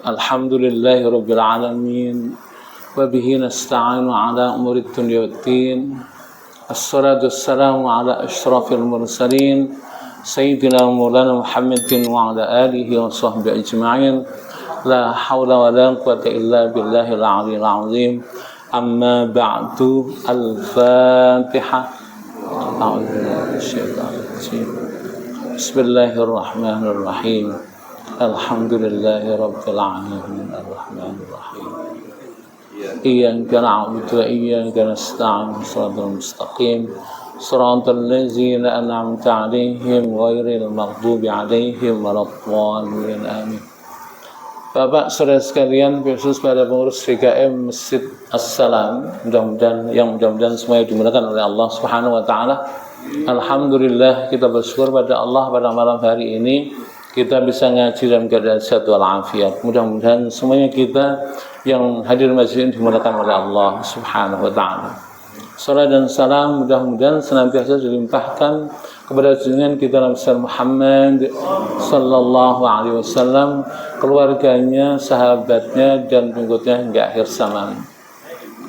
Alhamdulillahi Rabbil Alamin. Wabihi nasta'inu ala umuri dunya waddin. Assalatu wassalamu ala ashrafil mursalin Sayyidina Maulana Muhammadin wa ala alihi wa sahbihi ajma'in. La hawla wa la quwwata illa billahil aliyyil azim. Amma ba'du. Al-Fatiha. Bismillahirrahmanirrahim. Alhamdulillahi Rabbil Alamin. Ar-Rahmanir-Rahim. Iyyaka na'budu wa iyyaka nasta'in. Shiratal mustaqim. Shiratal ladzina an'amta 'alaihim ghairil maghdubi 'alaihim waladdallin. Amin. Bapak saudara sekalian, khusus pada pengurus GKM Masjid As-Salam, mudah-mudahan semuanya dimudahkan oleh Allah Subhanahu wa taala. Alhamdulillah, kita bersyukur pada Allah pada malam hari ini kita bisa ngaji dalam keadaan sehat walafiat. Mudah-mudahan semuanya kita yang hadir masjid ini dimudahkan oleh Allah Subhanahu wa taala. Salam dan salam mudah-mudahan senantiasa dilimpahkan kepada junjungan kita Nabi Muhammad sallallahu alaihi wasallam, keluarganya, sahabatnya dan pengikutnya hingga akhir zaman.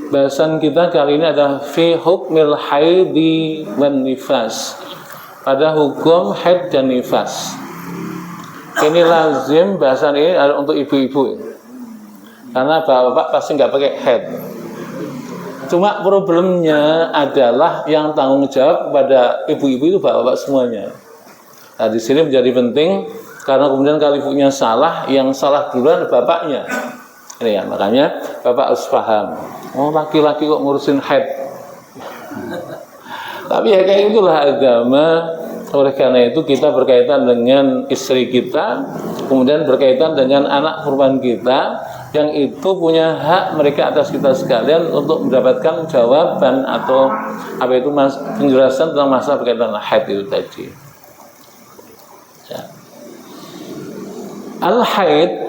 Bahasan kita kali ini adalah fi hukmil haidi wan nifas. Pada hukum haid dan nifas. Ini lazim bahasan ini adalah untuk ibu-ibu. Karena bapak pasti nggak pakai haid. Cuma problemnya adalah yang tanggung jawab pada ibu-ibu itu bapak-bapak semuanya. Nah, di sini menjadi penting karena kemudian kalau ibunya salah, yang salah duluan bapaknya. Ini ya, makanya bapak harus paham. Oh, laki-laki kok ngurusin haid. Tapi ya kayak itulah agama. Oleh karena itu kita berkaitan dengan istri kita, kemudian berkaitan dengan anak kurban kita, yang itu punya hak mereka atas kita sekalian untuk mendapatkan jawaban atau apa itu penjelasan tentang masalah berkaitan dengan haid itu tadi. Ya.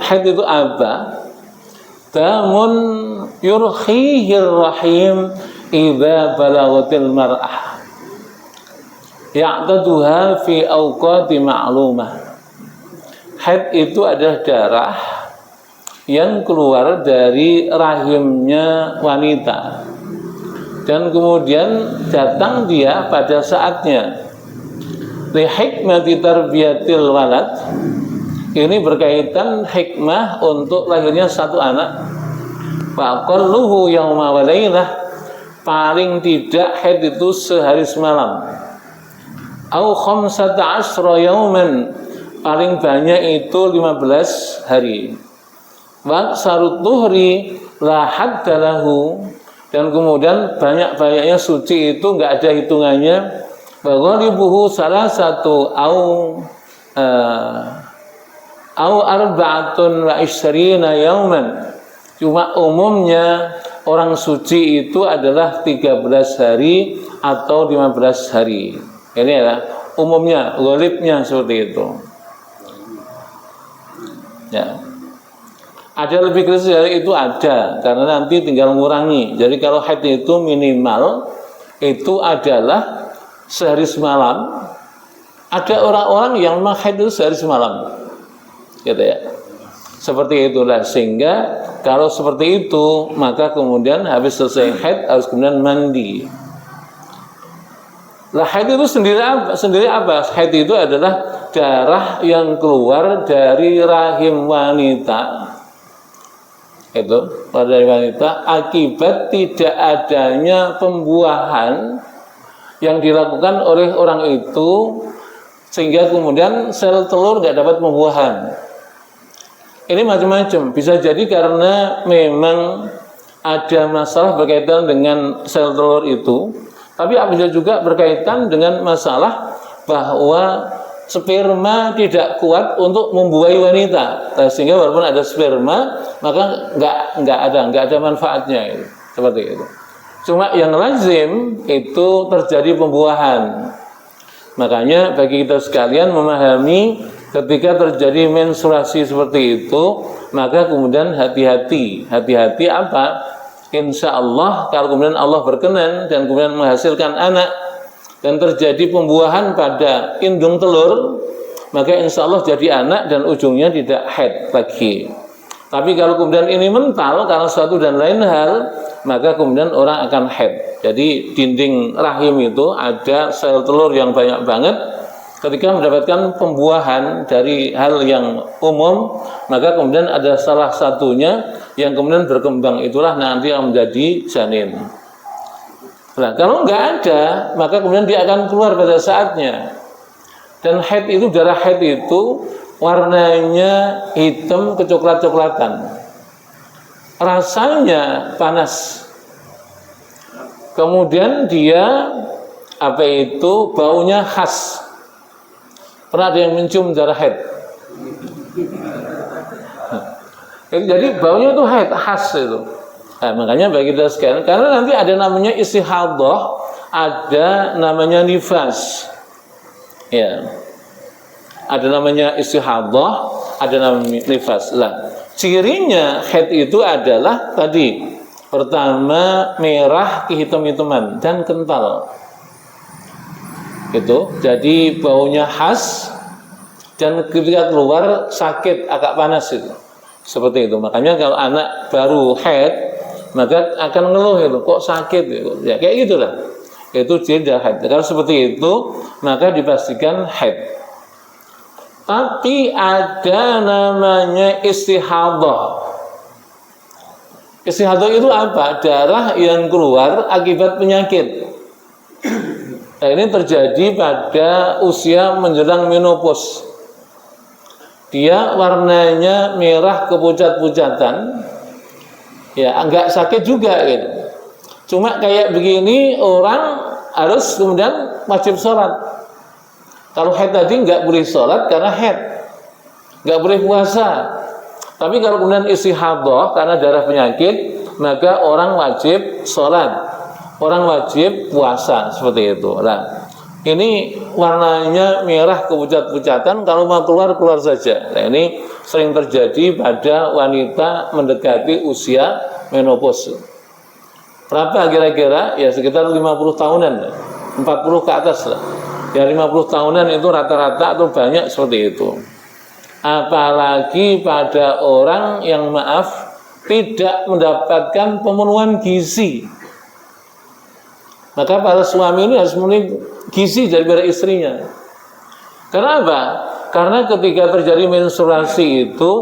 Haid itu apa? Damun yurkhihir rahim idza balagatil mar'ah. Ya'taduha fi awqati ma'lumah. Haid itu adalah darah yang keluar dari rahimnya wanita dan kemudian datang dia pada saatnya. Li hikmati tarbiyatil walad, ini berkaitan hikmah untuk lahirnya satu anak. Wa aqalluhu yauma wa lailah, paling tidak haid itu sehari semalam. Au khamsata asyra yauman, paling banyak itu 15 hari. Wa sarut tuhri la hadda lahu, dan kemudian banyak-banyaknya suci itu enggak ada hitungannya. Wa ghalibuhu salasatu au arba'atun wa ishrina yauman. Cuma umumnya orang suci itu adalah 13 hari atau 15 hari. Ini adalah umumnya, ghalibnya seperti itu. Ya. Ada lebih kecil dari itu ada, karena nanti tinggal mengurangi. Jadi kalau haid itu minimal itu adalah sehari semalam. Ada orang-orang yang memang haid itu sehari semalam, gitu ya. Seperti itulah, sehingga kalau seperti itu maka kemudian habis selesai haid harus kemudian mandi. Lah haid itu sendiri apa? Haid itu adalah darah yang keluar dari rahim wanita. Itu dari wanita akibat tidak adanya pembuahan yang dilakukan oleh orang itu, sehingga kemudian sel telur tidak dapat pembuahan. Ini macam-macam. Bisa jadi karena memang ada masalah berkaitan dengan sel telur itu. Tapi bisa juga berkaitan dengan masalah bahwa sperma tidak kuat untuk membuahi wanita, sehingga walaupun ada sperma maka nggak ada manfaatnya, gitu. Seperti itu. Cuma yang lazim itu terjadi pembuahan. Makanya bagi kita sekalian memahami ketika terjadi menstruasi seperti itu, maka kemudian hati-hati. Hati-hati apa? Insya Allah kalau kemudian Allah berkenan dan kemudian menghasilkan anak dan terjadi pembuahan pada indung telur, maka insya Allah jadi anak dan ujungnya tidak haid lagi. Tapi kalau kemudian ini mental karena suatu dan lain hal, maka kemudian orang akan haid. Jadi dinding rahim itu ada sel telur yang banyak banget. Ketika mendapatkan pembuahan dari hal yang umum, maka kemudian ada salah satunya yang kemudian berkembang, itulah nanti yang menjadi janin. Nah, kalau nggak ada, maka kemudian dia akan keluar pada saatnya. Dan haid itu, darah haid itu warnanya hitam kecoklat-coklatan, rasanya panas, kemudian dia baunya khas. Pernah ada yang mencium darah haid? Jadi baunya itu haid khas itu. Nah, makanya bagi kita sekalian, karena nanti ada namanya istihadah, ada namanya nifas, ya. Ada namanya istihadah, ada namanya nifas. Lah, cirinya haid itu adalah tadi, pertama merah kehitam-hitaman dan kental. Itu, jadi baunya khas dan ketika keluar sakit, agak panas itu. Seperti itu. Makanya kalau anak baru haid, maka akan ngeluh itu, kok sakit itu. Ya, kayak gitulah. Itu ciri haid. Kalau seperti itu, maka dipastikan haid. Tapi ada namanya istihadah. Istihadah itu apa? Darah yang keluar akibat penyakit. Nah, ini terjadi pada usia menjelang menopause. Dia warnanya merah kepucat-pucatan. Ya, enggak sakit juga gitu. Cuma kayak begini orang harus kemudian wajib sholat. Kalau haid tadi nggak boleh sholat karena haid, nggak boleh puasa. Tapi kalau kemudian istihadah karena darah penyakit, maka orang wajib sholat, orang wajib puasa, seperti itu. Nah, ini warnanya merah kepucat-pucatan, kalau mau keluar saja. Nah, ini sering terjadi pada wanita mendekati usia menopause. Berapa kira-kira? Ya sekitar 50 tahunan, 40 ke atas lah. Ya 50 tahunan itu rata-rata atau banyak seperti itu. Apalagi pada orang yang tidak mendapatkan pemenuhan gizi. Maka para suami ini harus memenuhi gizi daripada istrinya. Karena apa? Karena ketika terjadi menstruasi itu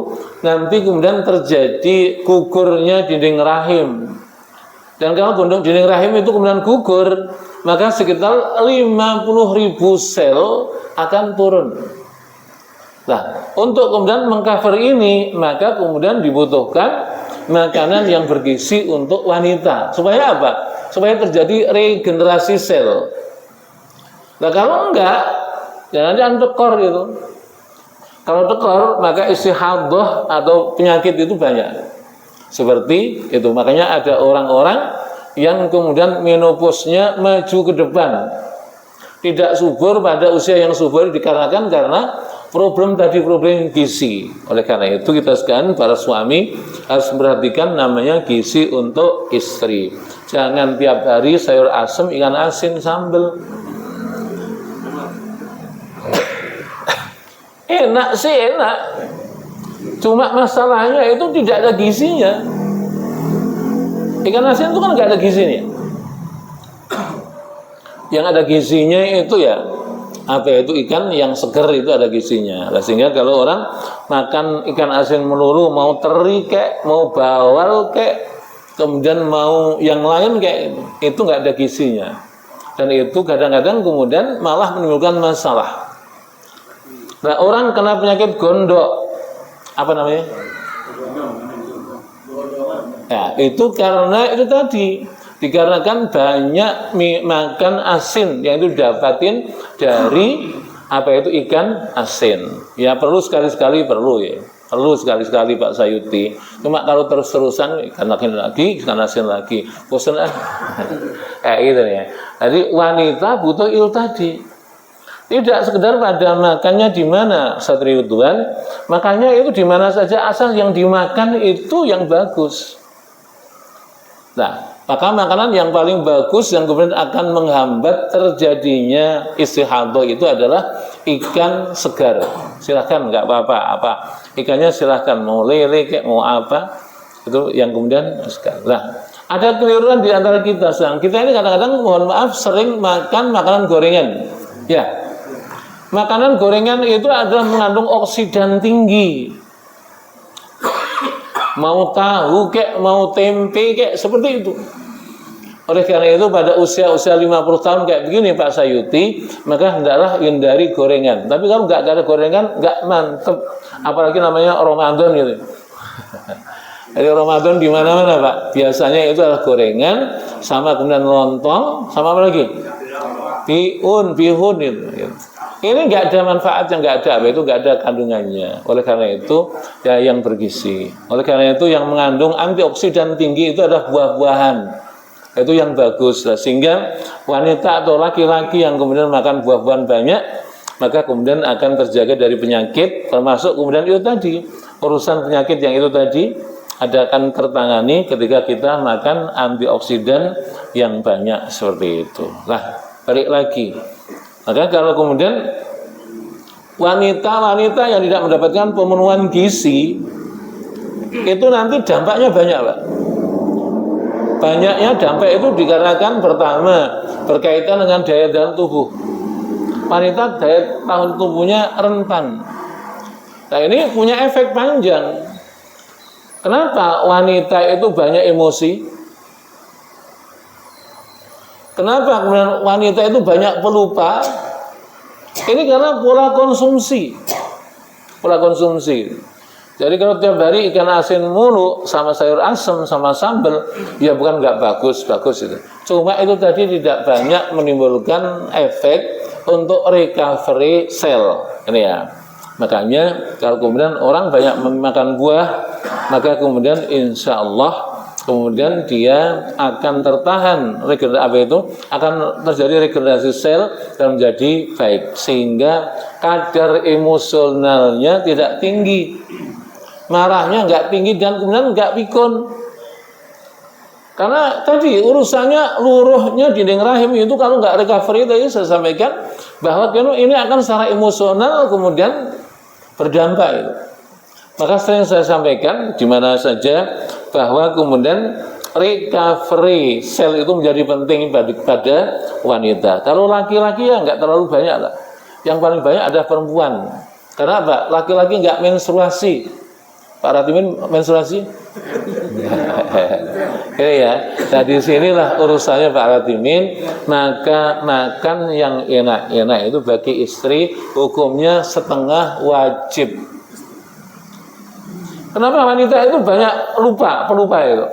nanti kemudian terjadi gugurnya dinding rahim. Dan kalau dinding rahim itu kemudian gugur, maka sekitar 50.000 sel akan turun. Nah, untuk kemudian mengcover ini, maka kemudian dibutuhkan makanan yang bergizi untuk wanita. Supaya apa? Supaya terjadi regenerasi sel. Nah, kalau enggak, jangan tekor gitu. Kalau tekor, maka istihadah atau penyakit itu banyak. Seperti itu, makanya ada orang-orang yang kemudian menopause-nya maju ke depan, tidak subur pada usia yang subur dikarenakan karena problem gizi. Oleh karena itu kita sekalian para suami harus memperhatikan namanya gizi untuk istri. Jangan tiap hari sayur asem, ikan asin, sambal. Enak sih enak. Cuma masalahnya itu tidak ada gizinya. Ikan asin itu kan nggak ada gizinya. Yang ada gizinya itu ya itu ikan yang seger itu ada gizinya. Sehingga kalau orang makan ikan asin melulu, mau teri kek, mau bawal kek, kemudian mau yang lain kek, itu nggak ada gizinya. Dan itu kadang-kadang kemudian malah menimbulkan masalah. Nah, orang kena penyakit gondok, apa namanya? Ya, itu karena itu tadi dikarenakan banyak makan asin yang itu dapatin dari ikan asin. Ya perlu sekali-sekali perlu sekali-sekali Pak Sayuti. Cuma kalau terus-terusan ikan asin lagi, bosan gitu ya. Jadi wanita butuh itu tadi. Tidak sekedar pada makannya di mana, Satri Tuhan, makanya itu di mana saja asal yang dimakan itu yang bagus. Nah, Maka makanan yang paling bagus yang kemudian akan menghambat terjadinya istihadah itu adalah ikan segar. Silahkan, nggak apa-apa. Ikannya silahkan, mau lele, kayak mau apa, itu yang kemudian segar. Nah, ada keliruan di antara kita. Kita ini kadang-kadang, mohon maaf, sering makan makanan gorengan. Ya, makanan gorengan itu adalah mengandung oksidan tinggi. Mau tahu kek, mau tempe kek, seperti itu. Oleh karena itu pada usia-usia 50 tahun kayak begini Pak Sayuti, maka hendaklah hindari gorengan. Tapi kalau nggak ada gorengan, nggak mantep. Apalagi namanya Ramadan gitu. Jadi Ramadan di mana-mana Pak. Biasanya itu adalah gorengan, sama kemudian lontong, sama apa lagi? Bihun itu. Ini nggak ada manfaatnya, nggak ada, itu nggak ada kandungannya. Oleh karena itu ya yang bergizi. Oleh karena itu yang mengandung antioksidan tinggi itu adalah buah-buahan. Itu yang bagus. Sehingga wanita atau laki-laki yang kemudian makan buah-buahan banyak, maka kemudian akan terjaga dari penyakit, termasuk kemudian itu tadi urusan penyakit yang itu tadi akan tertangani ketika kita makan antioksidan yang banyak seperti itu. Nah, balik lagi. Maka kalau kemudian wanita-wanita yang tidak mendapatkan pemenuhan gizi, itu nanti dampaknya banyak Pak. Banyaknya dampak itu dikarenakan pertama berkaitan dengan daya tahan tubuh. Wanita daya tahan tubuhnya rentan. Nah ini punya efek panjang. Kenapa wanita itu banyak emosi? Kenapa kemudian wanita itu banyak pelupa? Ini karena pola konsumsi. Pola konsumsi. Jadi kalau tiap hari ikan asin mulu sama sayur asem sama sambal, ya bukan nggak bagus itu. Cuma itu tadi tidak banyak menimbulkan efek untuk recovery sel. Ini ya. Makanya kalau kemudian orang banyak makan buah, maka kemudian insya Allah kemudian dia akan tertahan akan terjadi regenerasi sel dan menjadi baik, sehingga kadar emosionalnya tidak tinggi, marahnya nggak tinggi, dan kemudian nggak pikun. Karena tadi urusannya luruhnya dinding rahim itu kalau nggak recovery, tadi saya sampaikan bahwa ini akan secara emosional kemudian berdampak itu. Maka sering saya sampaikan di mana saja bahwa kemudian recovery sel itu menjadi penting pada wanita. Kalau laki-laki ya nggak terlalu banyak lah. Yang paling banyak ada perempuan. Karena apa? Laki-laki nggak menstruasi. Pak Ratimin menstruasi? Ini ya. Nah di sinilah urusannya Pak Ratimin. Maka makan yang enak-enak itu bagi istri hukumnya setengah wajib. Kenapa wanita itu banyak pelupa itu?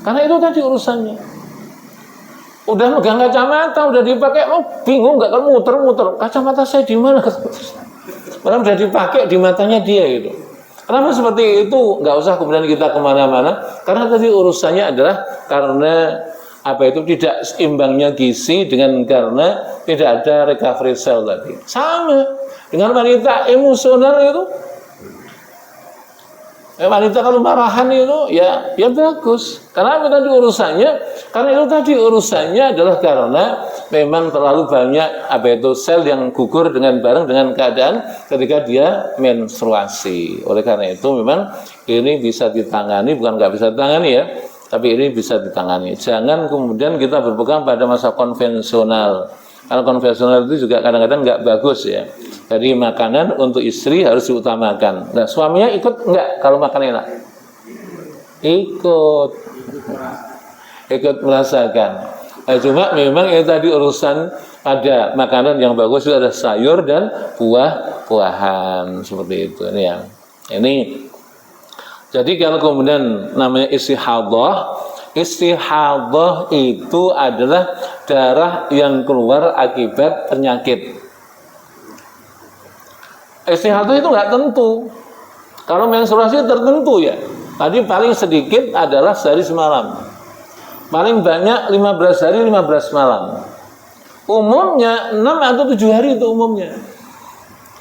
Karena itu tadi urusannya. Udah megang kacamata, udah dipakai, bingung nggak kan muter-muter. Kacamata saya di mana? Padahal udah dipakai di matanya dia itu. Kenapa seperti itu? Nggak usah kemudian kita kemana-mana. Karena tadi urusannya adalah karena tidak seimbangnya gizi dengan karena tidak ada recovery cell tadi. Sama dengan wanita emosional itu. Wanita kalau marahan itu ya bagus. Karena tadi urusannya? Karena itu tadi urusannya adalah karena memang terlalu banyak sel yang gugur bareng dengan keadaan ketika dia menstruasi. Oleh karena itu memang ini bisa ditangani, bukan nggak bisa ditangani ya, tapi ini bisa ditangani. Jangan kemudian kita berpegang pada masa konvensional. Karena konvensional itu juga kadang-kadang nggak bagus ya. Jadi makanan untuk istri harus diutamakan. Nah suaminya ikut nggak kalau makan enak? Ikut merasakan. Nah, cuma memang itu tadi urusan ada makanan yang bagus itu ada sayur dan buah-buahan seperti itu. Ini ya. Ini. Jadi kalau kemudian namanya istihadah itu adalah darah yang keluar akibat penyakit. Istihadah itu nggak tentu. Kalau menstruasi tertentu ya. Tadi paling sedikit adalah sehari semalam. Paling banyak 15 hari 15 malam. Umumnya 6 atau 7 hari itu umumnya.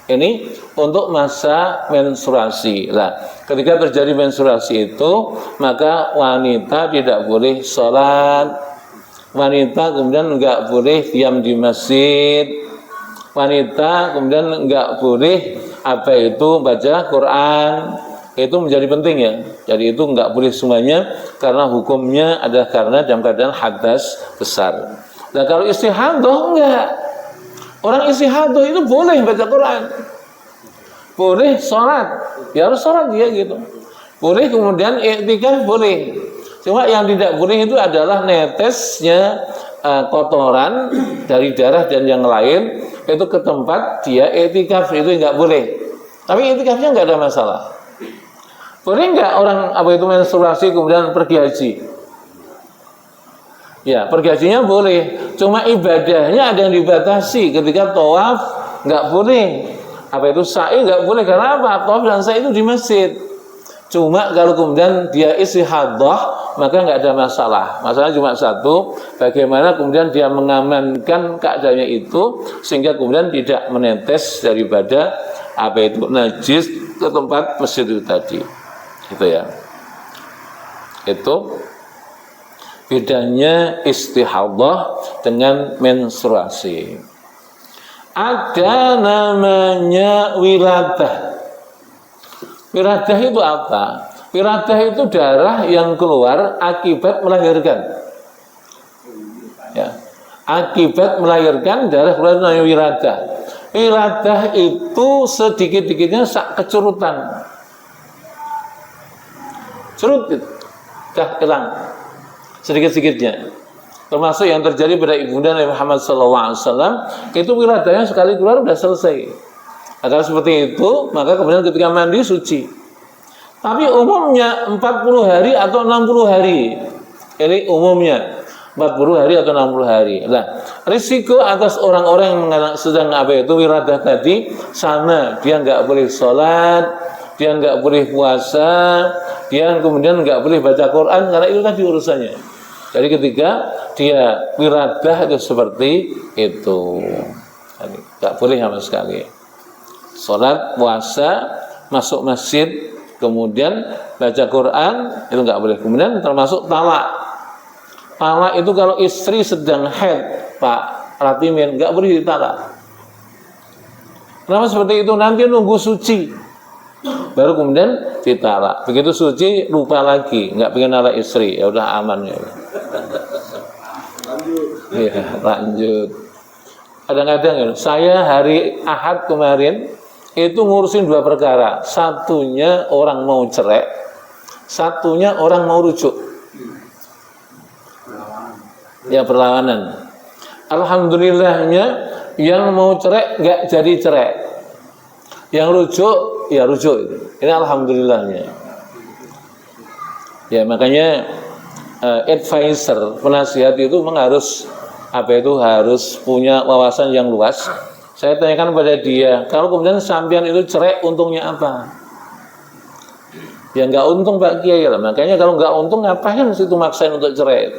Ini untuk masa menstruasi. Nah, ketika terjadi menstruasi itu, maka wanita tidak boleh sholat, wanita kemudian enggak boleh diam di masjid, wanita kemudian enggak boleh baca Quran. Itu menjadi penting ya. Jadi itu enggak boleh semuanya, karena hukumnya adalah karena dalam keadaan hadas besar. Nah, kalau istihadah enggak. Orang istihadah itu boleh baca Quran, boleh sholat, ya harus sholat dia gitu. Boleh kemudian iktikaf boleh. Cuma yang tidak boleh itu adalah netesnya kotoran dari darah dan yang lain itu ke tempat dia iktikaf, itu nggak boleh. Tapi iktikafnya nggak ada masalah. Boleh nggak orang menstruasi kemudian pergi haji? Ya, pergi hajinya boleh. Cuma ibadahnya ada yang dibatasi. Ketika tawaf nggak boleh. Sa'i nggak boleh. Karena apa? Tawaf dan sa'i itu di masjid. Cuma kalau kemudian dia istihadah, maka nggak ada masalah. Masalahnya cuma satu, bagaimana kemudian dia mengamankan keadaannya itu sehingga kemudian tidak menetes daripada najis ke tempat masjid itu tadi. Itu ya. Itu bedanya istihadah dengan menstruasi. Ada namanya wiladah. Wiladah itu apa? Wiladah itu darah yang keluar akibat melahirkan. Ya. Akibat melahirkan darah keluar namanya wiladah. Wiladah itu sedikit-dikitnya kecurutan. Curut gitu. Dah hilang. Sedikit-sedikitnya, termasuk yang terjadi pada ibunda Nabi Muhammad SAW, itu wiladahnya sekali keluar sudah selesai. Kalau seperti itu, maka kemudian ketika mandi suci. Tapi umumnya 40 hari atau 60 hari. Ini umumnya 40 hari atau 60 hari. Nah, risiko atas orang-orang yang sedang wiladah tadi sama, dia nggak boleh sholat, dia nggak boleh puasa, dia kemudian nggak boleh baca Quran, karena itu tadi urusannya. Jadi ketika dia wiladah itu seperti itu, nggak boleh sama sekali. Sholat, puasa, masuk masjid, kemudian baca Quran itu nggak boleh. Kemudian termasuk talak. Talak itu kalau istri sedang haid, Pak Ratimin, nggak boleh ditalak. Kenapa seperti itu? Nanti nunggu suci, baru kemudian ditalak. Begitu suci lupa lagi, nggak pengen nalak istri, ya udah aman ya. Lanjut. Kadang-kadang ya, saya hari Ahad kemarin itu ngurusin 2 perkara. Satunya orang mau cerai, satunya orang mau rujuk. Ya, perlawanan. Alhamdulillahnya yang mau cerai nggak jadi cerai. Yang rujuk, ya rujuk. Ini alhamdulillahnya. Ya, makanya advisor, penasihat itu memang harus harus punya wawasan yang luas. Saya tanyakan pada dia, kalau kemudian sampean itu cerai, untungnya apa? Ya nggak untung Pak Kiai lah. Makanya kalau nggak untung ngapain situ maksain untuk cerai?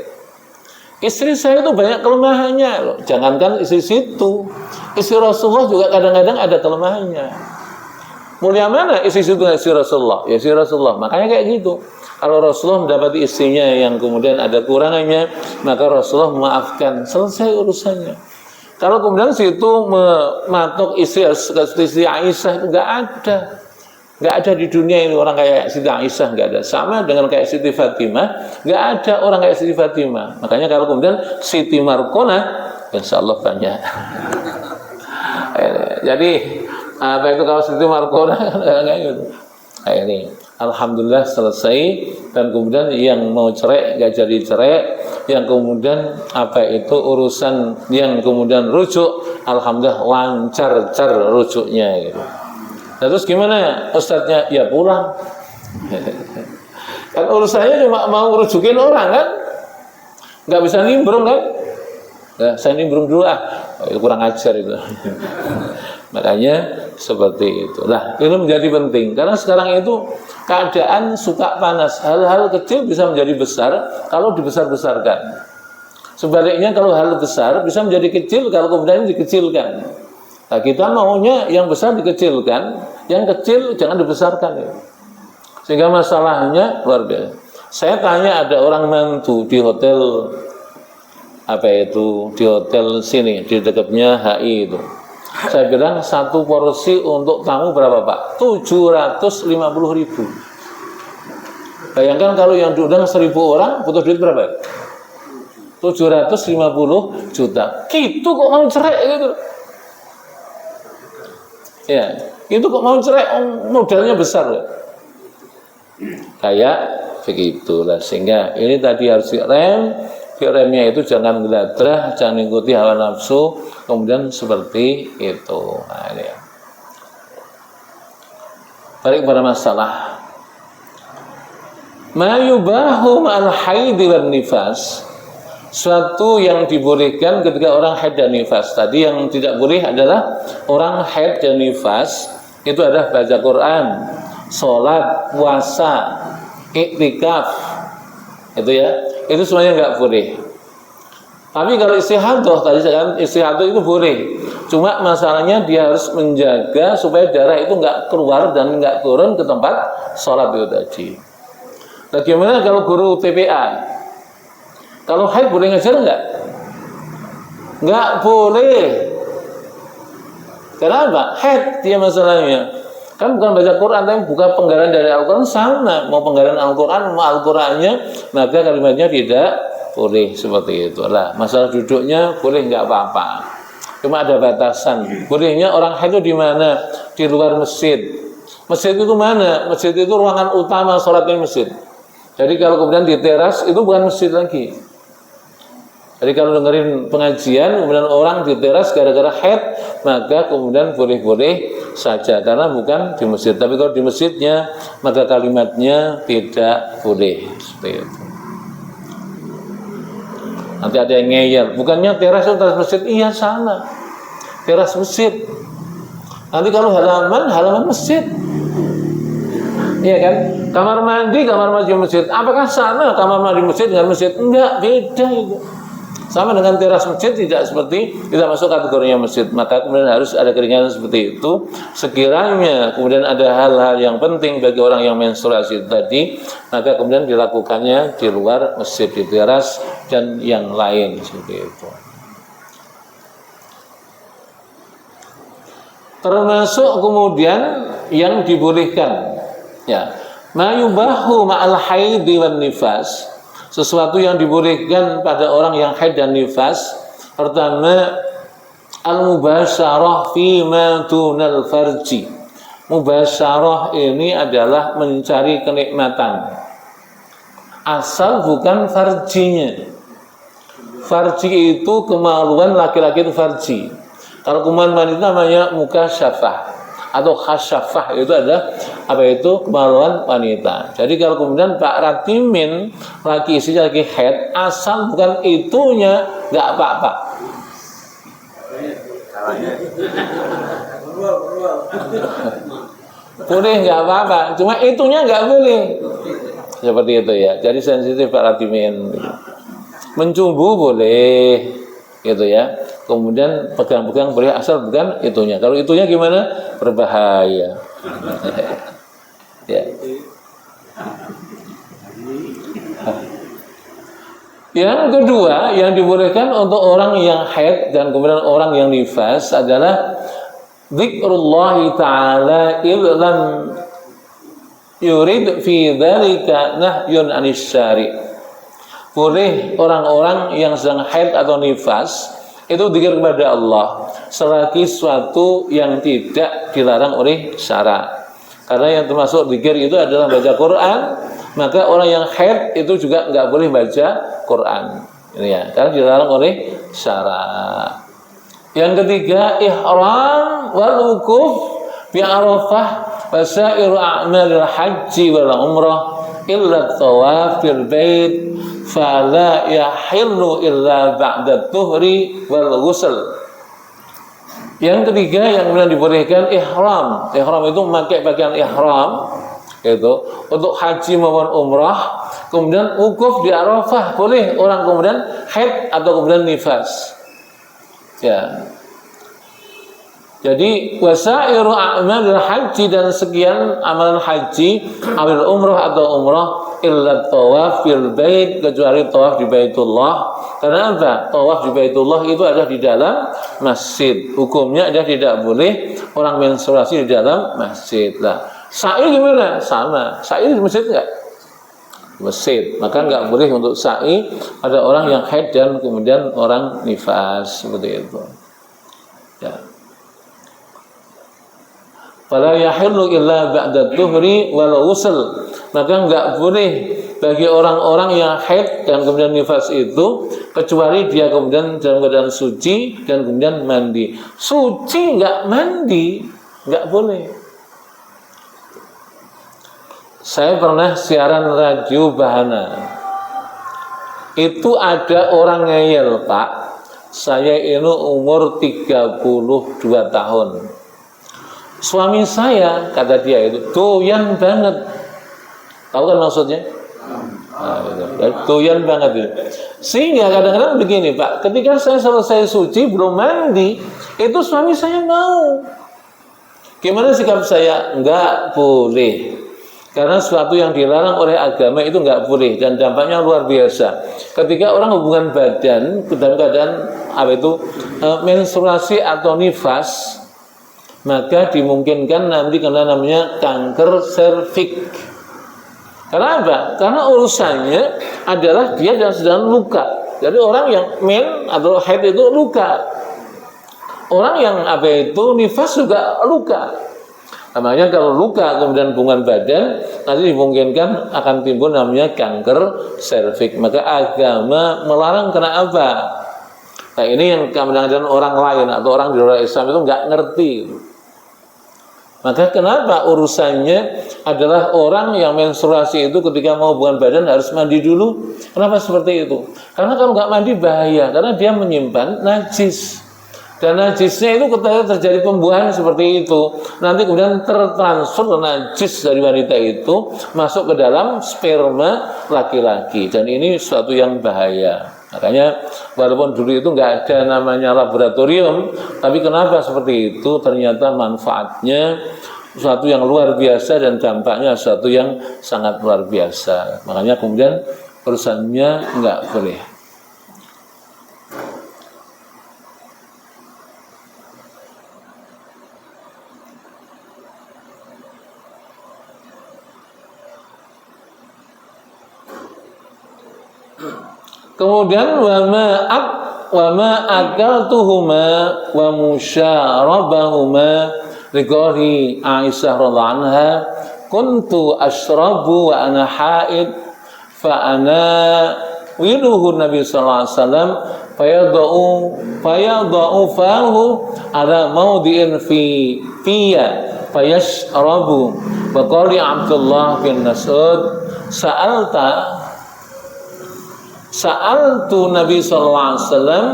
Istri saya itu banyak kelemahannya loh. Jangankan istri situ, istri Rasulullah juga kadang-kadang ada kelemahannya. Mulia mana istri situ dengan istri Rasulullah? Ya istri Rasulullah. Makanya kayak gitu. Kalau Rasulullah mendapati istrinya yang kemudian ada kurangannya, maka Rasulullah memaafkan, selesai urusannya. Kalau kemudian situ mematok istri Aisyah, itu nggak ada di dunia ini orang kayak Siti Aisyah, nggak ada. Sama dengan kayak Siti Fatimah, nggak ada orang kayak Siti Fatimah. Makanya kalau kemudian Siti Markona, insya Allah banyak. Jadi kalau Siti Markona kayak gitu. Ini alhamdulillah selesai, dan kemudian yang mau cerai nggak jadi cerai, yang kemudian urusan yang kemudian rujuk, alhamdulillah lancar rujuknya gitu. Nah, terus gimana Ustadznya? Ya pulang. Kan urusannya cuma mau rujukin orang kan, nggak bisa nimbrung kan? Ya, saya nimbrung dulu itu kurang ajar itu. Makanya seperti itu. Nah, ini menjadi penting karena sekarang itu keadaan suka panas. Hal-hal kecil bisa menjadi besar kalau dibesar-besarkan. Sebaliknya kalau hal besar bisa menjadi kecil kalau kemudian dikecilkan. Nah, kita maunya yang besar dikecilkan, yang kecil jangan dibesarkan ya. Sehingga masalahnya luar biasa. Saya tanya ada orang mantu di hotel di hotel sini di dekatnya HI itu. Saya bilang satu porsi untuk tamu berapa Pak? 750.000. Bayangkan kalau yang diundang 1.000 orang butuh duit berapa? 750 juta. Gitu kok mau cerai gitu. Ya, itu kok mau cerai, modalnya besar ya. Kayak begitulah, sehingga ini tadi harus direm. Remnya itu jangan geladrah, jangan ikuti hawa nafsu, kemudian seperti itu. Nah, ini ya. Balik pada masalah ma yubahu ma'al haid wan nifas, suatu yang dibolehkan ketika orang haid dan nifas. Tadi yang tidak boleh adalah orang haid dan nifas, itu adalah baca Quran, sholat, puasa, iktikaf, itu ya, itu semuanya nggak boleh. Tapi kalau istihadah, tadi saya katakan istihadah itu boleh, cuma masalahnya dia harus menjaga supaya darah itu nggak keluar dan nggak turun ke tempat sholat itu tadi. Bagaimana kalau guru TPA? Kalau haid boleh ngajar nggak? Nggak boleh. Kenapa? Haid dia masalahnya. Kan bukan baca Quran, tapi bukan penggalan dari Al-Quran sama. Mau penggalan Al-Quran, mau Al-Qurannya, maka kalimatnya tidak boleh seperti itu. Lah, masalah duduknya boleh nggak apa-apa. Cuma ada batasan. Bolehnya orang haid itu di mana? Di luar masjid. Masjid itu mana? Masjid itu ruangan utama sholatnya masjid. Jadi kalau kemudian di teras itu bukan masjid lagi. Jadi kalau dengerin pengajian kemudian orang di teras gara-gara haid, maka kemudian boleh-boleh saja karena bukan di masjid. Tapi kalau di masjidnya maka kalimatnya tidak boleh seperti itu. Nanti ada yang ngeyel, bukannya teras itu teras masjid? Iya sana, teras masjid. Nanti kalau halaman masjid. Iya kan? Kamar mandi masjid. Apakah sama kamar mandi masjid dengan masjid? Enggak, beda itu. Sama dengan teras masjid tidak masuk kategorinya masjid. Maka kemudian harus ada keringanan seperti itu. Sekiranya kemudian ada hal-hal yang penting bagi orang yang menstruasi tadi, maka kemudian dilakukannya di luar masjid, di teras dan yang lain seperti itu. Termasuk kemudian yang dibolehkan, ya, ma yubahu ma'al haidi wan nifas, sesuatu yang dibolehkan pada orang yang haid dan nifas. Pertama, al-mubasyarah fi ma dunal farji. Mubasyarah ini adalah mencari kenikmatan, asal bukan farjinya. Farji itu kemaluan laki-laki, itu farji. Kalau kemaluan wanita namanya mukasyafah atau khasyafah, itu adalah kemaluan wanita. Jadi kalau kemudian Pak Ratimin lagi isinya lagi haid, asal bukan itunya nggak apa-apa. Boleh nggak apa-apa, cuma itunya nggak boleh. Seperti itu ya. Jadi sensitif Pak Ratimin. Mencumbu boleh, gitu ya. Kemudian pegang-pegang boleh asal bukan itunya. Kalau itunya gimana? Berbahaya. Ya. Yang kedua yang dibolehkan untuk orang yang haid dan kemudian orang yang nifas adalah zikrullah ta'ala illam yurid fi dzalika nahyun 'anis syari'. Boleh orang-orang yang sedang haid atau nifas itu dzikir kepada Allah selagi suatu yang tidak dilarang oleh syara. Karena yang termasuk dzikir itu adalah baca Quran, maka orang yang haid itu juga nggak boleh baca Quran. Ini ya, karena dilarang oleh syara. Yang ketiga, ihram wal wukuf bi Arafah wa sa'iru a'malil haji wal umrah illa tawaf fil bait fala yahillu illa ba'da tuhri wal ghusl. Yang ketiga yang kemudian dibolehkan ihram. Ihram itu memakai pakaian ihram itu untuk haji maupun umrah. Kemudian wukuf di Arafah boleh orang kemudian haid atau kemudian nifas. Ya. Jadi wasairu a'malil haji, dan sekian amalan haji, awil umrah atau umrah, illa tawaf fil bait, kecuali tawaf di Baitullah. Karena apa? Tawaf di Baitullah itu adalah di dalam masjid. Hukumnya adalah tidak boleh orang menstruasi di dalam masjid. Lah, sa'i gimana? Sama. Sa'i di masjid enggak? Masjid. Maka enggak boleh untuk sa'i ada orang yang haid dan kemudian orang nifas, seperti itu. Ya. Fala yahillu illa ba'da dhuhri wal ghusl. Maka enggak boleh bagi orang-orang yang haid dan kemudian nifas itu kecuali dia kemudian dalam keadaan suci dan kemudian mandi. Suci enggak mandi, enggak boleh. Saya pernah siaran radio Bahana. Itu ada orang ngeyel, Pak. Saya ini umur 32 tahun. Suami saya, kata dia itu doyan banget. Tahu kan maksudnya? Doyan banget itu. Sehingga kadang-kadang begini, Pak, ketika saya selesai suci belum mandi, itu suami saya mau. Gimana sikap saya? Enggak boleh. Karena sesuatu yang dilarang oleh agama itu enggak boleh dan dampaknya luar biasa. Ketika orang hubungan badan dalam keadaan menstruasi atau nifas, maka dimungkinkan nanti kena namanya kanker serviks. Karena apa? Karena urusannya adalah dia sedang luka. Jadi orang yang men atau haid itu luka. Orang yang nifas juga luka. Namanya kalau luka kemudian hubungan badan, nanti dimungkinkan akan timbul namanya kanker serviks. Maka agama melarang. Karena apa? Nah, ini yang kadang-kadang orang lain atau orang di luar Islam itu nggak ngerti. Maka kenapa urusannya adalah orang yang menstruasi itu ketika mau hubungan badan harus mandi dulu? Kenapa seperti itu? Karena kalau nggak mandi bahaya, karena dia menyimpan najis. Dan najisnya itu ketika terjadi pembuahan seperti itu, nanti kemudian tertransfer najis dari wanita itu masuk ke dalam sperma laki-laki. Dan ini suatu yang bahaya. Makanya walaupun dulu itu nggak ada namanya laboratorium, tapi kenapa seperti itu? Ternyata manfaatnya sesuatu yang luar biasa dan dampaknya sesuatu yang sangat luar biasa. Makanya kemudian urusannya nggak boleh. Kemudian wa ma akaltuhuma wa musyarabahuma liqari Aisyah radhiyallahu anha kuntu ashrabu wa ana haid fa ana wiluhu Nabi sallallahu alaihi wasallam fayadau fahu ala mawdi'in fiya fayashrabu wa qali Abdullah bin Mas'ud Sa'altu Nabi sallallahu alaihi wasallam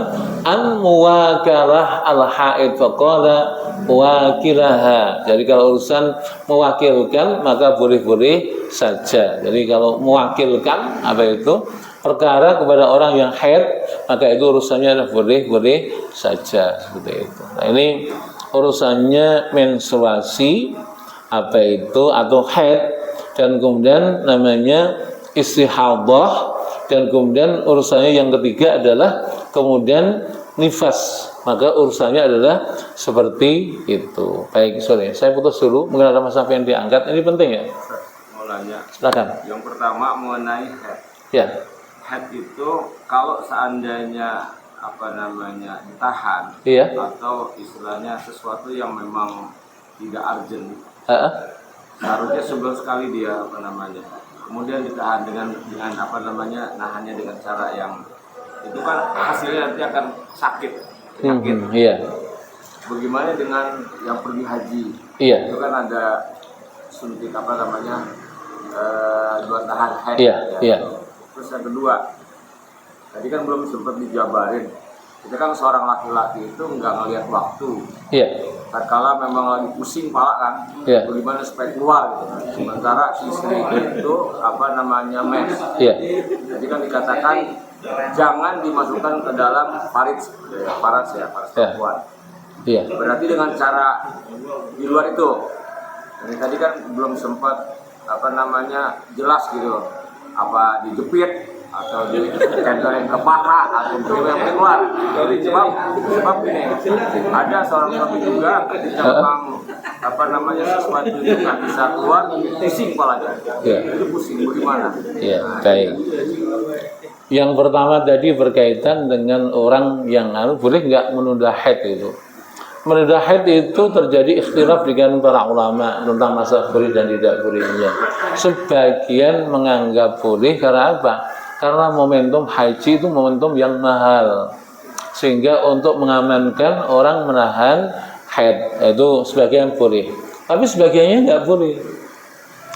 an muwakalah al-haid faqala wakilaha. Jadi kalau urusan mewakilkan maka boleh-boleh saja. Jadi kalau mewakilkan perkara kepada orang yang haid, maka itu urusannya adalah boleh-boleh saja, seperti itu. Nah, ini urusannya menstruasi atau haid, dan kemudian namanya istihadah. Dan kemudian urusannya yang ketiga adalah kemudian nifas. Maka urusannya adalah seperti itu. Baik, sorry, saya putus dulu. Mungkin ada masalah yang diangkat. Ini penting ya? Mau nanya. Silakan. Yang pertama mengenai haid. Ya. Haid itu kalau seandainya ditahan, iya, atau istilahnya sesuatu yang memang tidak urgent, seharusnya sebelum sekali dia kemudian ditahan dengan nahannya dengan cara yang itu kan hasilnya nanti akan sakit. Iya. Bagaimana dengan yang pergi haji? Iya. Itu kan ada suntik dua tahan haid. Iya. Iya. Terus yang kedua, tadi kan belum sempat dijabarin. Kita kan seorang laki-laki itu nggak ngelihat waktu. Iya. Tatkala memang lagi pusing pala kan, bagaimana supaya keluar gitu. Sementara istri itu mes. Iya. Jadi kan dikatakan jangan dimasukkan ke dalam parit perempuan. Iya. Berarti dengan cara di luar itu. Dari tadi kan belum sempat jelas gitu. Apa dijepit atau ditempelin ke paha atau yang keluar. Jadi sebab ini ada seorang suami juga ketika sesuatu itu nggak bisa keluar, pusing kepalanya. Itu pusing bagaimana? Iya, baik. Yang pertama tadi berkaitan dengan orang yang boleh nggak menunda haid itu. Menunda haid itu terjadi ikhtilaf dengan para ulama tentang masa boleh dan tidak bolehnya. Sebagian menganggap boleh karena apa? Karena momentum haji itu momentum yang mahal, sehingga untuk mengamankan orang menahan haid itu sebagian boleh. Tapi sebagiannya nggak boleh.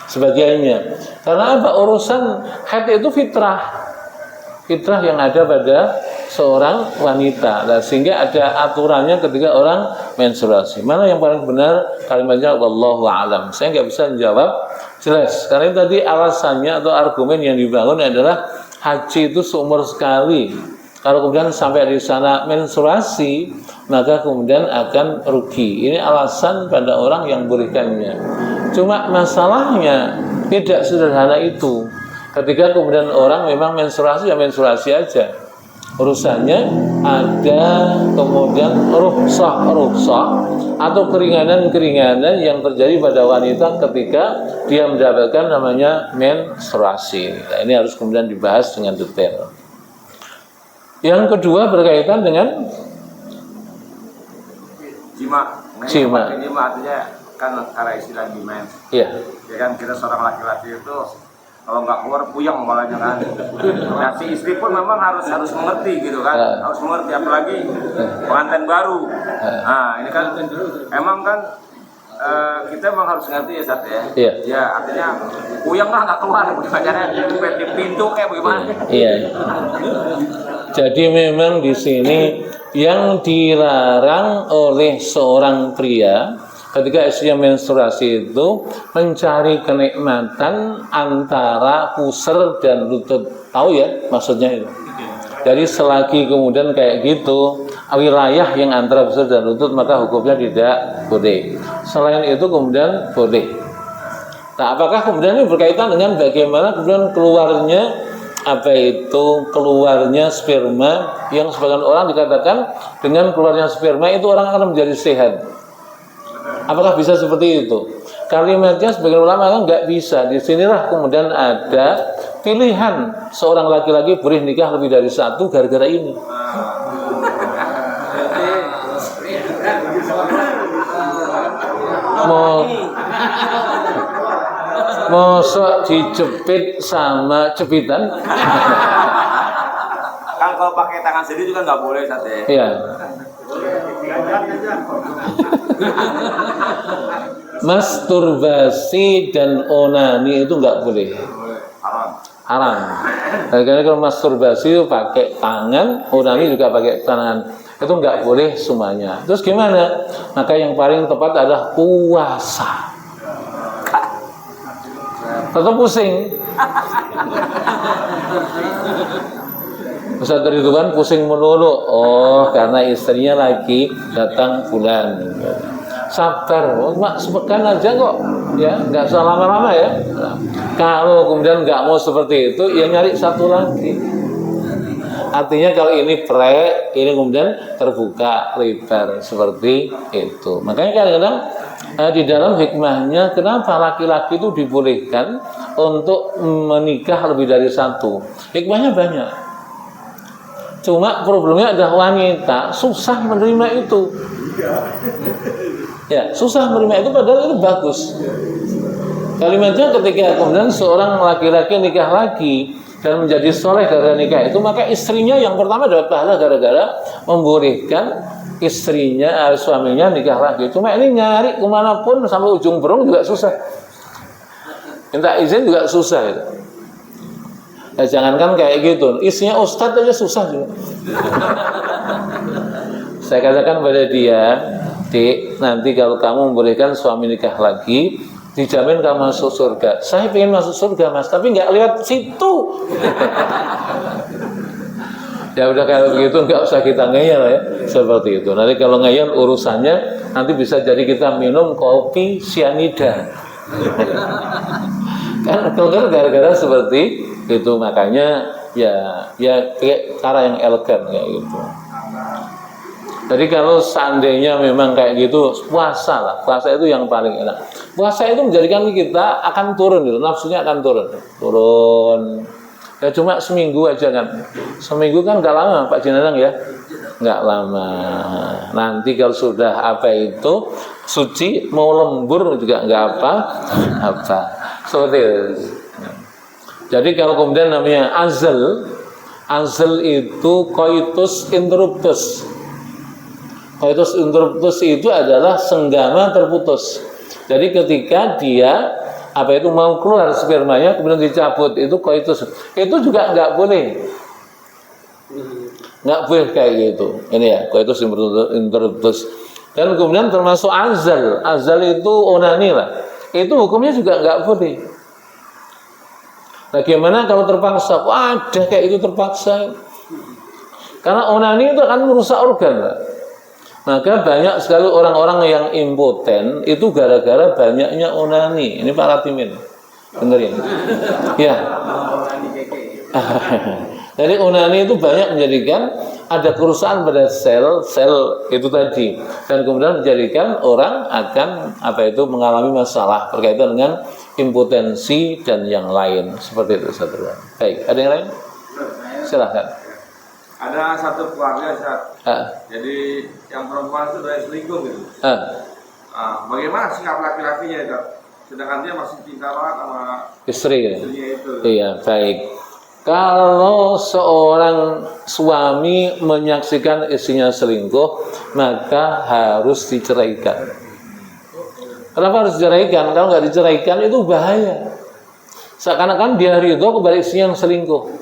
Sebagiannya karena apa? Urusan haid itu fitrah yang ada pada seorang wanita. Nah, sehingga ada aturannya ketika orang menstruasi. Mana yang paling benar kalimatnya wallahu a'lam. Saya nggak bisa menjawab jelas karena tadi alasannya atau argumen yang dibangun adalah haji itu seumur sekali. Kalau kemudian sampai di sana menstruasi, maka kemudian akan rugi. Ini alasan pada orang yang bolehkannya. Cuma masalahnya tidak sederhana itu. Ketika kemudian orang memang menstruasi, ya menstruasi aja. Urusannya ada kemudian rukhsah atau keringanan-keringanan yang terjadi pada wanita ketika dia mendapatkan namanya menstruasi. Nah, ini harus kemudian dibahas dengan detail. Yang kedua berkaitan dengan jima. Jima artinya kan karena istilah dimens. Iya. Ya kan kita seorang laki-laki itu kalau nggak keluar puyeng malahnya kan. Nah si istri pun memang harus mengerti gitu kan, harus mengerti apalagi pengantin baru. Nah ini kan emang kan kita memang harus ngerti ya Sat ya. Iya. Ya artinya puyeng lah nggak keluar, bagaimana di pintu kayak bagaimana? Iya. Jadi memang di sini yang dilarang oleh seorang pria ketika istrinya menstruasi itu mencari kenikmatan antara pusar dan lutut. Tahu ya maksudnya itu? Jadi selagi kemudian kayak gitu wilayah yang antara pusar dan lutut maka hukumnya tidak boleh. Selain itu kemudian boleh. Nah, apakah kemudian ini berkaitan dengan bagaimana kemudian keluarnya sperma yang sebagian orang dikatakan dengan keluarnya sperma itu orang akan menjadi sehat. Apakah bisa seperti itu? Kalimatnya sebagian ulama kan nggak bisa. Di sinilah kemudian ada pilihan seorang laki-laki boleh nikah lebih dari satu gara-gara ini. Mosok dijepit sama jepitan. Kan kalau pakai tangan sendiri juga nggak boleh Sate. Iya. Masturbasi dan onani itu nggak boleh. Haram. Karena kalau masturbasi itu pakai tangan, onani juga pakai tangan. Itu nggak boleh semuanya. Terus gimana? Maka yang paling tepat adalah puasa. Tetap pusing. Ustaz Ridwan pusing melulu. Oh, karena istrinya lagi datang bulan. Sabar, mak sepekan aja kok, ya, nggak usah lama-lama ya. Kalau kemudian nggak mau seperti itu, ya nyari satu lagi. Artinya kalau ini ini kemudian terbuka lebar seperti itu. Makanya kadang-kadang di dalam hikmahnya kenapa laki-laki itu dibolehkan untuk menikah lebih dari satu. Hikmahnya banyak. Cuma problemnya adalah wanita susah menerima itu. Ya, susah menerima itu padahal itu bagus. Kalimatnya ketika kemudian seorang laki-laki nikah lagi dan menjadi soleh gara-gara nikah itu, maka istrinya yang pertama dapat pahala gara-gara membolehkan istrinya, suaminya nikah lagi. Cuma ini nyari kemanapun sampai ujung berung juga susah. Minta izin juga susah itu. Ya, jangankan kayak gitu, isinya ustadz aja susah juga. Saya katakan pada dia, Dik, nanti kalau kamu membolehkan suami nikah lagi, dijamin kamu masuk surga. Saya ingin masuk surga mas, tapi nggak lewat situ. Ya udah kalau begitu nggak usah kita ngeyel ya, seperti itu. Nanti kalau ngeyel urusannya nanti bisa jadi kita minum kopi sianida. Kan kalau gara-gara seperti itu, makanya ya kayak cara yang elegan kayak gitu. Jadi kalau seandainya memang kayak gitu, puasa lah. Puasa itu yang paling enak. Puasa itu menjadikan kita akan turun gitu, nafsunya akan turun. Ya cuma seminggu aja kan. Seminggu kan nggak lama Pak Jinanang ya, nggak lama. Nanti kalau sudah apa itu suci, mau lembur juga nggak apa. Seperti itu. Jadi kalau kemudian namanya azal itu coitus interruptus. Coitus interruptus itu adalah senggama terputus. Jadi ketika dia apa itu mau keluar spermanya kemudian dicabut, itu coitus. Itu juga nggak boleh kayak gitu. Ini ya coitus interruptus. Dan kemudian termasuk azal itu onani lah. Itu hukumnya juga nggak boleh. Bagaimana kalau terpaksa? Wah, ada kayak itu terpaksa. Karena onani itu akan merusak organ, Pak. Maka banyak sekali orang-orang yang impoten itu gara-gara banyaknya onani. Ini Pak Ratimin, benerin. Ya. Jadi onani itu banyak menjadikan ada kerusakan pada sel itu tadi, dan kemudian menjadikan orang akan apa itu mengalami masalah berkaitan dengan impotensi dan yang lain seperti itu. Baik, ada yang lain? Silahkan. Ada satu keluarga, Ustaz. Jadi yang perempuan itu dari selingkuh gitu. Bagaimana sikap laki-lakinya itu? Sedangkan dia masih cinta banget sama istrinya itu. Iya, baik. Kalau seorang suami menyaksikan istrinya selingkuh, maka harus diceraikan. Kenapa harus diceraikan? Kalau nggak diceraikan itu bahaya. Seakan-akan dia ridho kepada istrinya yang selingkuh.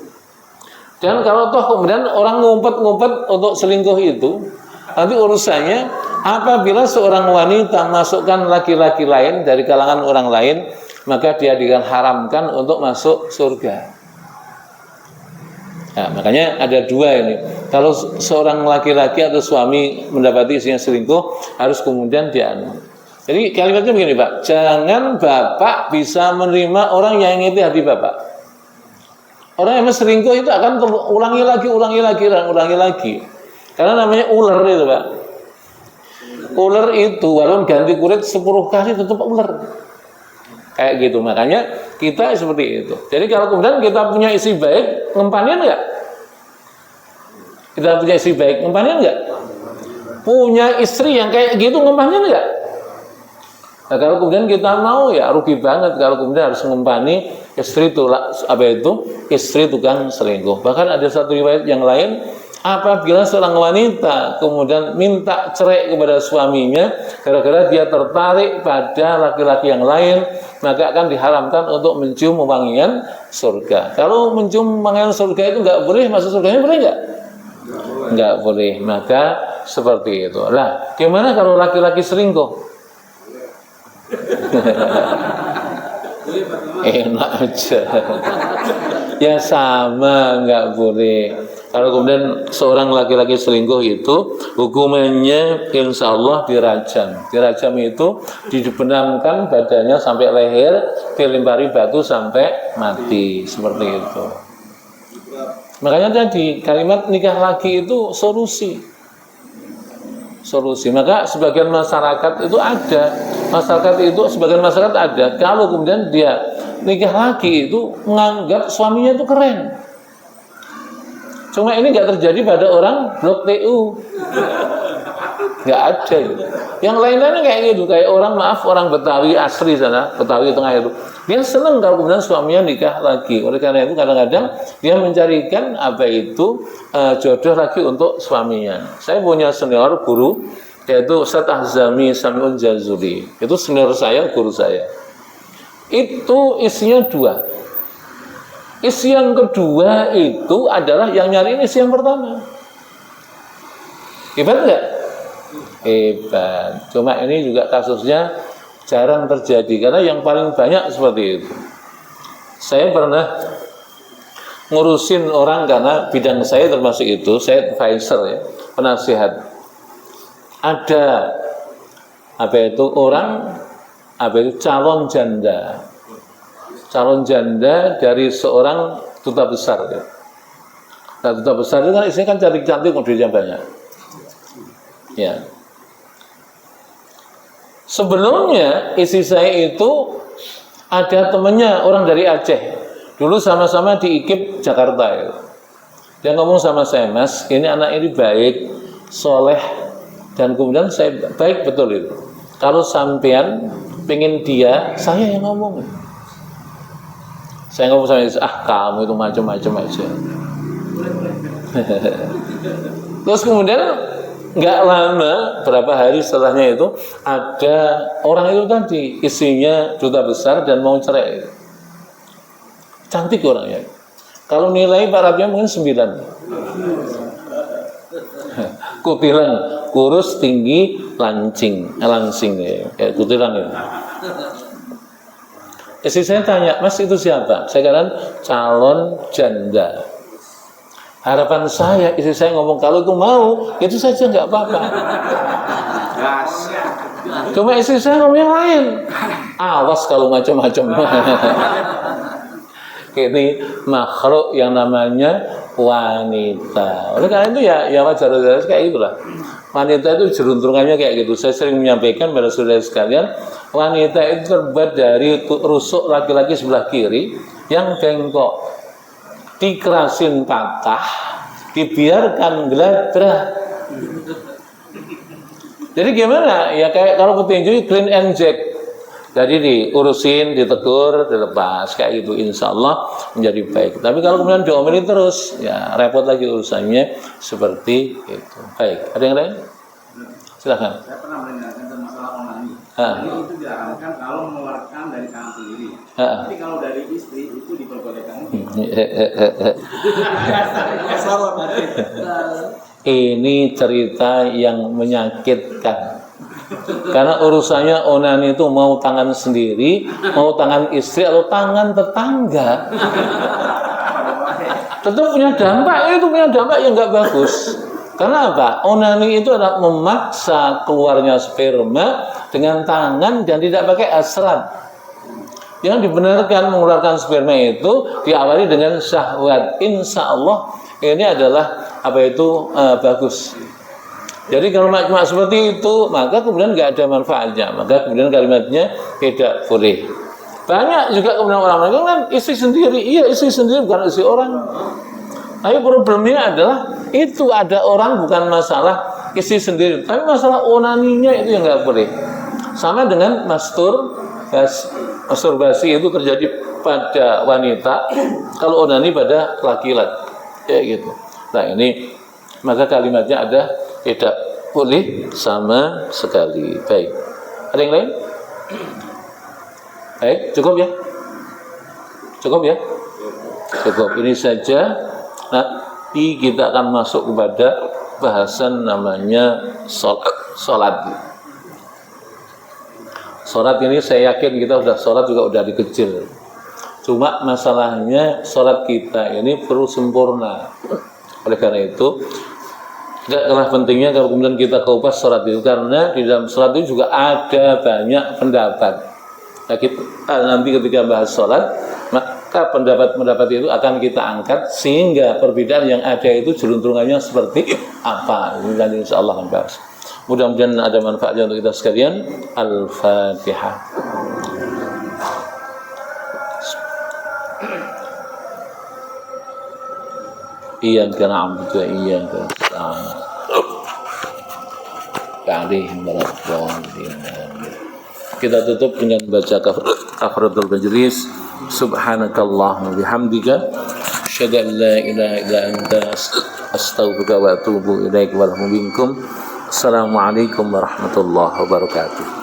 Dan kalau toh kemudian orang ngumpet-ngumpet untuk selingkuh itu, nanti urusannya apabila seorang wanita masukkan laki-laki lain dari kalangan orang lain, maka dia diharamkan untuk masuk surga. Nah, makanya ada dua ini. Kalau seorang laki-laki atau suami mendapati istrinya selingkuh, harus kemudian Jadi kalimatnya begini, Pak. Jangan Bapak bisa menerima orang yang menyakiti hati Bapak. Orang yang selingkuh itu akan ulangi lagi. Karena namanya ular itu, Pak. Ular itu walaupun ganti kulit 10 kali tetap ular. Kayak gitu. Makanya kita seperti itu. Jadi kalau kemudian kita punya istri baik, ngempanian enggak? Kita punya istri baik, ngempanian enggak? Punya istri yang kayak gitu, ngempanian enggak? Nah, kalau kemudian kita mau, ya rugi banget kalau kemudian harus ngempani istri itu istri tukang selingkuh. Bahkan ada satu riwayat yang lain, apabila seorang wanita kemudian minta cerai kepada suaminya gara-gara dia tertarik pada laki-laki yang lain, maka akan diharamkan untuk mencium wangian surga. Kalau mencium wangian surga itu nggak boleh, masuk surganya boleh nggak? Nggak boleh. Maka seperti itu. Nah, gimana kalau laki-laki selingkuh? Enak aja. Ya sama, nggak boleh. Kalau kemudian seorang laki-laki selingkuh itu hukumannya insya Allah dirajam. Dirajam itu dibenamkan badannya sampai leher, dilempari batu sampai mati, seperti itu. Makanya tadi kalimat nikah lagi itu solusi. Maka sebagian masyarakat itu sebagian masyarakat ada. Kalau kemudian dia nikah lagi itu menganggap suaminya itu keren. Cuma ini nggak terjadi pada orang blok TU. Nggak ada. Yang lain-lainnya kayak gitu, kayak orang Betawi asli sana, Betawi tengah itu. Dia senang kalau kemudian suaminya nikah lagi. Oleh karena itu kadang-kadang dia mencarikan jodoh lagi untuk suaminya. Saya punya senior guru yaitu Ustaz Ahzami Samiul Jazuli. Itu senior saya, guru saya. Itu isinya 2. Isi yang kedua itu adalah yang nyariin isi yang pertama. Hebat nggak? Hebat. Cuma ini juga kasusnya jarang terjadi karena yang paling banyak seperti itu. Saya pernah ngurusin orang karena bidang saya termasuk itu, saya advisor ya, penasihat. Ada orang calon janda dari seorang duta besar ya. Nah, duta besar itu kan isinya kan cantik-cantik, modelnya banyak. Ya. Sebelumnya istri saya itu ada temennya orang dari Aceh. Dulu sama-sama di IKIP Jakarta ya. Dia ngomong sama saya, Mas, ini anak ini baik, soleh, dan kemudian saya baik betul itu. Kalau sampean pengen dia, saya yang ngomong. Saya ngomong sama dia, kamu itu macam-macam aja. Terus kemudian nggak lama, berapa hari setelahnya itu ada orang itu tadi istrinya duta besar dan mau cerai. Cantik orangnya. Kalau nilai Pak Rabinya mungkin 9. Kutilan, kurus, tinggi, langsing ya, kayak kutilan itu. Istri saya tanya, Mas itu siapa? Saya katakan calon janda. Harapan saya, istri saya ngomong kalau itu mau, itu saja nggak apa-apa. Cuma istri saya ngomong yang lain. Awas kalau macam-macam. Ini makhluk yang namanya wanita. Oleh karena itu ya wajar kayak itulah. Wanita itu jerunturungannya kayak gitu. Saya sering menyampaikan pada saudara sekalian, wanita itu terbuat dari rusuk laki-laki sebelah kiri yang bengkok, dikerasin patah, dibiarkan geladrah. Jadi gimana? Ya kayak kalau petinju clean and jack. Jadi diurusin, ditegur, dilepas kayak gitu, insya Allah menjadi baik. Tapi kalau kemudian diomelin terus, ya repot lagi urusannya seperti itu. Baik, ada yang lain? Silakan. Saya pernah mendengarkan tentang masalah onani. Jadi itu diharamkan kalau mengeluarkan dari tangan sendiri. Tapi kalau dari istri itu diperbolehkan. Ini cerita yang menyakitkan. Karena urusannya onani itu mau tangan sendiri, mau tangan istri atau tangan tetangga. Tentu punya dampak yang nggak bagus. Karena apa? Onani itu adalah memaksa keluarnya sperma dengan tangan dan tidak pakai hasrat. Yang dibenarkan mengeluarkan sperma itu diawali dengan syahwat. Insya Allah ini adalah bagus. Jadi kalau cuma seperti itu, maka kemudian nggak ada manfaatnya. Maka kemudian kalimatnya tidak boleh. Banyak juga kemudian orang kan istri sendiri. Iya, istri sendiri bukan istri orang. Tapi problemnya adalah itu ada orang bukan masalah istri sendiri, tapi masalah onaninya itu yang nggak boleh. Sama dengan masturbasi itu terjadi pada wanita, kalau onani pada laki-laki, kayak gitu. Nah ini maka kalimatnya ada tidak boleh sama sekali. Baik, ada yang lain? Baik, cukup ya? Cukup ya? Cukup, ini saja. Nanti kita akan masuk kepada bahasan namanya sholat. Sholat ini saya yakin kita sudah sholat juga udah dikecil. Cuma masalahnya sholat kita ini perlu sempurna. Oleh karena itu tidak kalah pentingnya kalau kemudian kita kupas sholat itu, karena di dalam sholat itu juga ada banyak pendapat. Nah, nanti ketika bahas sholat, maka pendapat-pendapat itu akan kita angkat sehingga perbedaan yang ada itu jelunturungannya seperti apa. Ini nanti insya Allah akan bahas. Mudah-mudahan ada manfaatnya untuk kita sekalian. Al-Fatihah. Iyyaka na'budu wa iyyaka nasta'in. Kita tutup dengan baca kafaratul majlis. Subhanakallahumma bihamdika asyhadu an la ilaha illa anta astaghfiruka wa atubu ilaik wa minkum. Assalamualaikum warahmatullahi wabarakatuh.